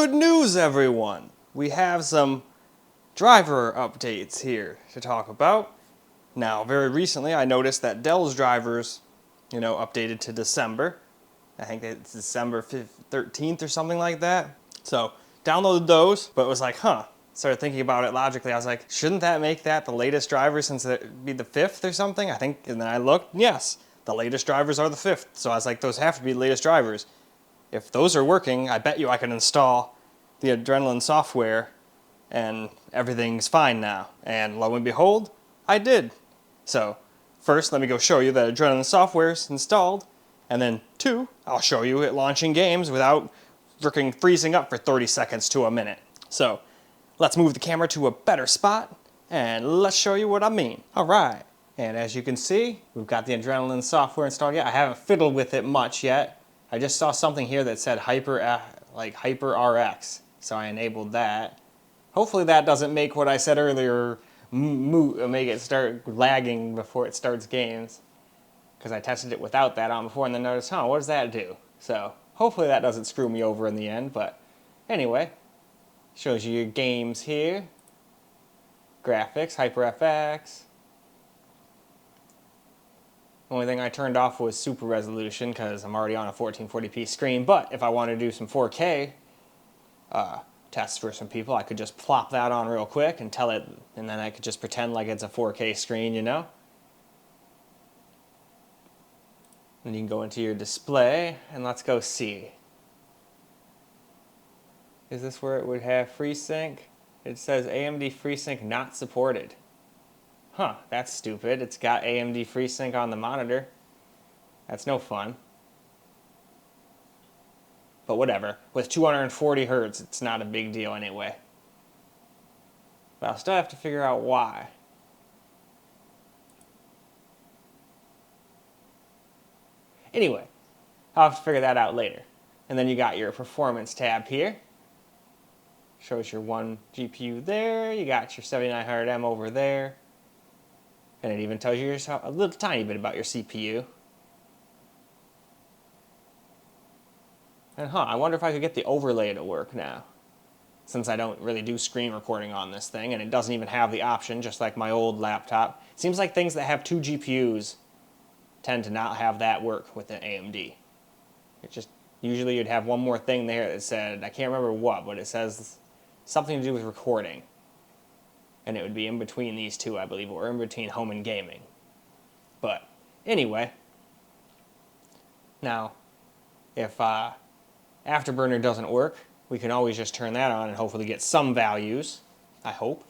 Good news, everyone! We have some driver updates here to talk about. Now, very recently, I noticed that Dell's drivers, updated to December. I think it's December 13th or something like that. So, downloaded those, but it was like, Started thinking about it logically. I was like, shouldn't that make that the latest driver since it'd be the 5th or something? I think, and then I looked, yes, the latest drivers are the 5th. So I was like, those have to be the latest drivers. If those are working, I bet you I can install the Adrenalin software and everything's fine now. And lo and behold, I did. So first, let me go show you that Adrenalin software is installed. And then 2, I'll show you it launching games without freaking freezing up for 30 seconds to a minute. So let's move the camera to a better spot and let's show you what I mean. All right. And as you can see, we've got the Adrenalin software installed yet. I haven't fiddled with it much yet. I just saw something here that said Hyper RX, so I enabled that. Hopefully that doesn't make what I said earlier make it start lagging before it starts games, because I tested it without that on before and then noticed, what does that do? So hopefully that doesn't screw me over in the end, but anyway, shows you your games here, graphics, HyperFX. Only thing I turned off was super resolution because I'm already on a 1440p screen, but if I want to do some 4K tests for some people, I could just plop that on real quick and tell it, and then I could just pretend like it's a 4K screen, Then you can go into your display, and let's go see. Is this where it would have Freesync? It says AMD Freesync not supported. That's stupid. It's got AMD FreeSync on the monitor. That's no fun. But whatever. With 240 Hz, it's not a big deal anyway. But I'll still have to figure out why. Anyway, I'll have to figure that out later. And then you got your performance tab here. Shows your one GPU there. You got your 7900M over there. And it even tells you a little tiny bit about your CPU. And I wonder if I could get the overlay to work now, since I don't really do screen recording on this thing, and it doesn't even have the option, just like my old laptop. It seems like things that have 2 GPUs tend to not have that work with the AMD. It just, usually you'd have one more thing there that said, I can't remember what, but it says something to do with recording. And it would be in between these two, I believe, or in between home and gaming. But anyway, now, if Afterburner doesn't work, we can always just turn that on and hopefully get some values, I hope.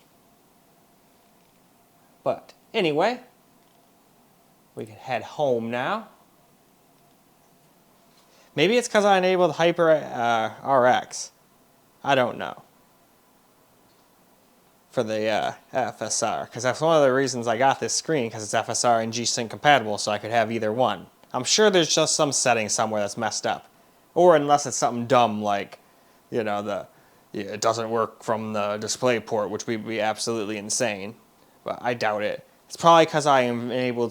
But anyway, we can head home now. Maybe it's because I enabled Hyper RX. I don't know. For the FSR, because that's one of the reasons I got this screen, because it's FSR and G-Sync compatible, so I could have either one. I'm sure there's just some setting somewhere that's messed up. Or unless it's something dumb like, it doesn't work from the display port, which would be absolutely insane. But I doubt it. It's probably because I enabled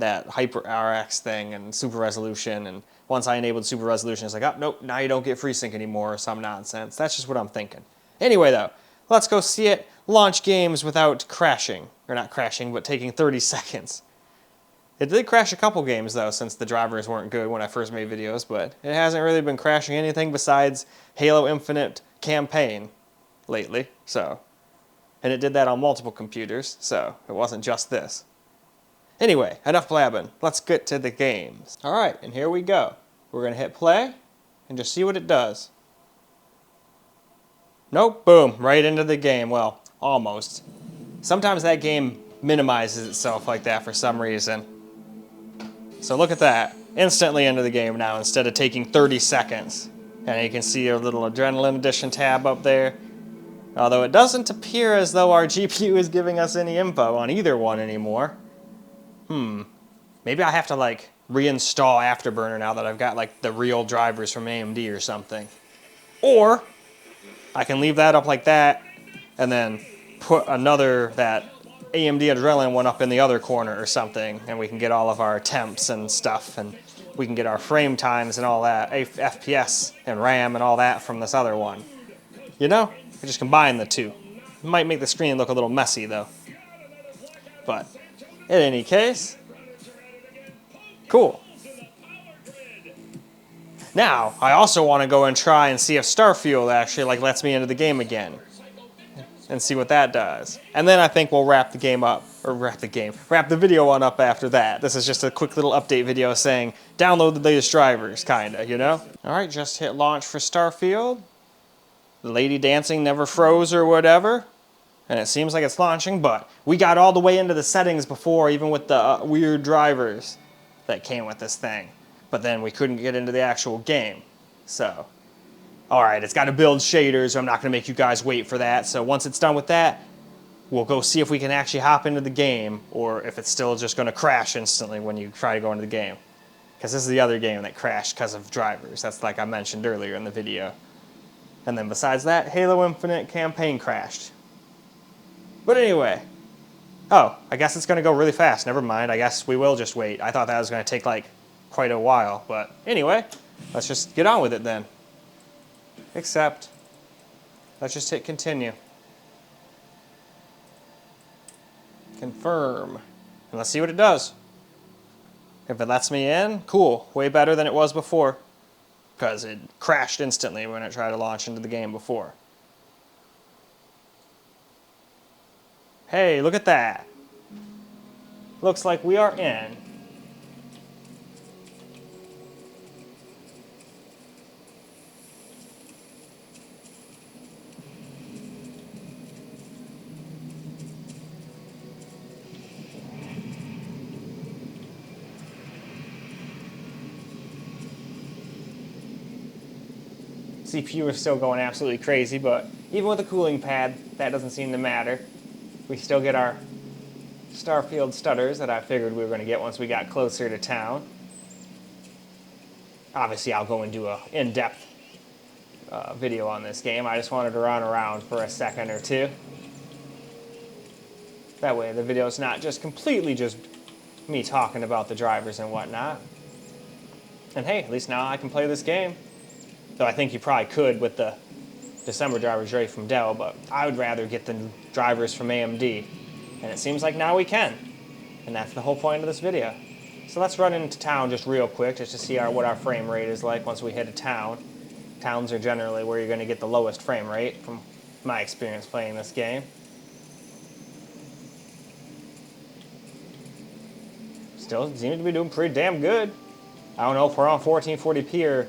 that Hyper RX thing and super resolution, and once I enabled super resolution, it's like, oh, nope, now you don't get FreeSync anymore, or some nonsense. That's just what I'm thinking. Anyway, though, let's go see it launch games without crashing. Or not crashing, but taking 30 seconds. It did crash a couple games, though, since the drivers weren't good when I first made videos, but it hasn't really been crashing anything besides Halo Infinite campaign lately, so. And it did that on multiple computers, so it wasn't just this. Anyway, enough blabbing. Let's get to the games. All right, and here we go. We're going to hit play and just see what it does. Nope, boom, right into the game. Well, almost. Sometimes that game minimizes itself like that for some reason. So look at that. Instantly into the game now instead of taking 30 seconds. And you can see your little Adrenalin Edition tab up there. Although it doesn't appear as though our GPU is giving us any info on either one anymore. Maybe I have to reinstall Afterburner now that I've got the real drivers from AMD or something. Or I can leave that up like that and then put that AMD Adrenalin one up in the other corner or something, and we can get all of our temps and stuff, and we can get our frame times and all that, FPS and RAM and all that from this other one. You know? I just combine the two. It might make the screen look a little messy though. But in any case, cool. Now, I also want to go and try and see if Starfield actually lets me into the game again. And see what that does. And then I think we'll wrap the game up. Or wrap the video on up after that. This is just a quick little update video saying, download the latest drivers, kinda, you know? Alright, just hit launch for Starfield. The lady dancing never froze or whatever. And it seems like it's launching, but we got all the way into the settings before, even with the weird drivers that came with this thing. But then we couldn't get into the actual game. So, alright, it's got to build shaders, so I'm not going to make you guys wait for that. So once it's done with that, we'll go see if we can actually hop into the game, or if it's still just going to crash instantly when you try to go into the game. Because this is the other game that crashed because of drivers. That's like I mentioned earlier in the video. And then besides that, Halo Infinite campaign crashed. But anyway. Oh, I guess it's going to go really fast. Never mind. I guess we will just wait. I thought that was going to take quite a while. But anyway, let's just get on with it then. Except, let's just hit continue. Confirm. And let's see what it does. If it lets me in, cool. Way better than it was before. Because it crashed instantly when it tried to launch into the game before. Hey, look at that. Looks like we are in. CPU is still going absolutely crazy, but even with the cooling pad, that doesn't seem to matter. We still get our Starfield stutters that I figured we were going to get once we got closer to town. Obviously, I'll go and do an in-depth video on this game. I just wanted to run around for a second or two. That way the video's not just completely just me talking about the drivers and whatnot. And hey, at least now I can play this game. Though I think you probably could with the December drivers ready from Dell, but I would rather get the drivers from AMD. And it seems like now we can. And that's the whole point of this video. So let's run into town just real quick just to see what our frame rate is like once we hit a town. Towns are generally where you're going to get the lowest frame rate from my experience playing this game. Still seems to be doing pretty damn good. I don't know if we're on 1440p or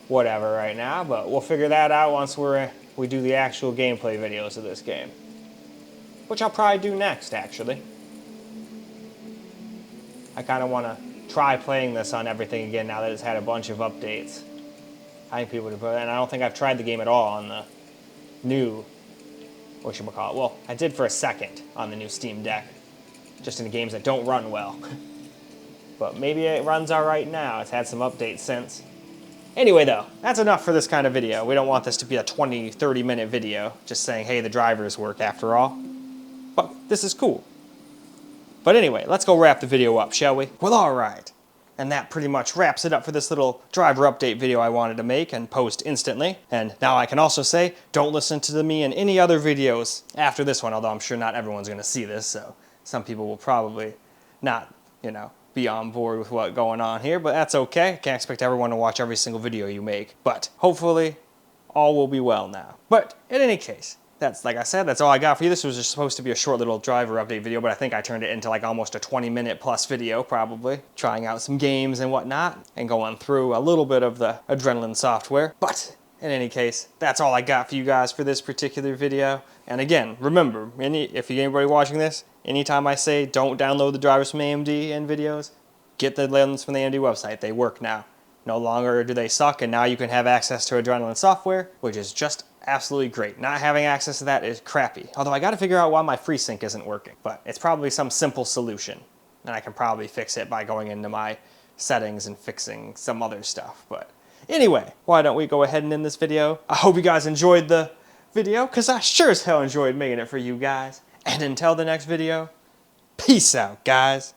whatever right now, but we'll figure that out once we do the actual gameplay videos of this game. Which I'll probably do next, actually. I kind of want to try playing this on everything again now that it's had a bunch of updates. I think people would put, and I don't think I've tried the game at all on the new, whatchamacallit. Well, I did for a second on the new Steam Deck, just in the games that don't run well. But maybe it runs alright now. It's had some updates since. Anyway though, that's enough for this kind of video. We don't want this to be a 20-30 minute video just saying, hey, the drivers work after all. But this is cool. But anyway, let's go wrap the video up, shall we? Well, alright. And that pretty much wraps it up for this little driver update video I wanted to make and post instantly. And now I can also say, don't listen to me in any other videos after this one, although I'm sure not everyone's going to see this, so some people will probably not, be on board with what's going on here, but that's okay. Can't expect everyone to watch every single video you make. But hopefully, all will be well now. But in any case, that's, like I said, that's all I got for you. This was just supposed to be a short little driver update video, but I think I turned it into almost a 20-minute plus video, probably. Trying out some games and whatnot, and going through a little bit of the Adrenalin software. But in any case, that's all I got for you guys for this particular video. And again, remember, if you're anybody watching this, anytime I say don't download the drivers from AMD in videos, get the ones from the AMD website. They work now. No longer do they suck, and now you can have access to Adrenalin software, which is just absolutely great. Not having access to that is crappy. Although I gotta figure out why my Freesync isn't working. But it's probably some simple solution. And I can probably fix it by going into my settings and fixing some other stuff. But anyway, why don't we go ahead and end this video? I hope you guys enjoyed the video, because I sure as hell enjoyed making it for you guys. And until the next video, peace out, guys.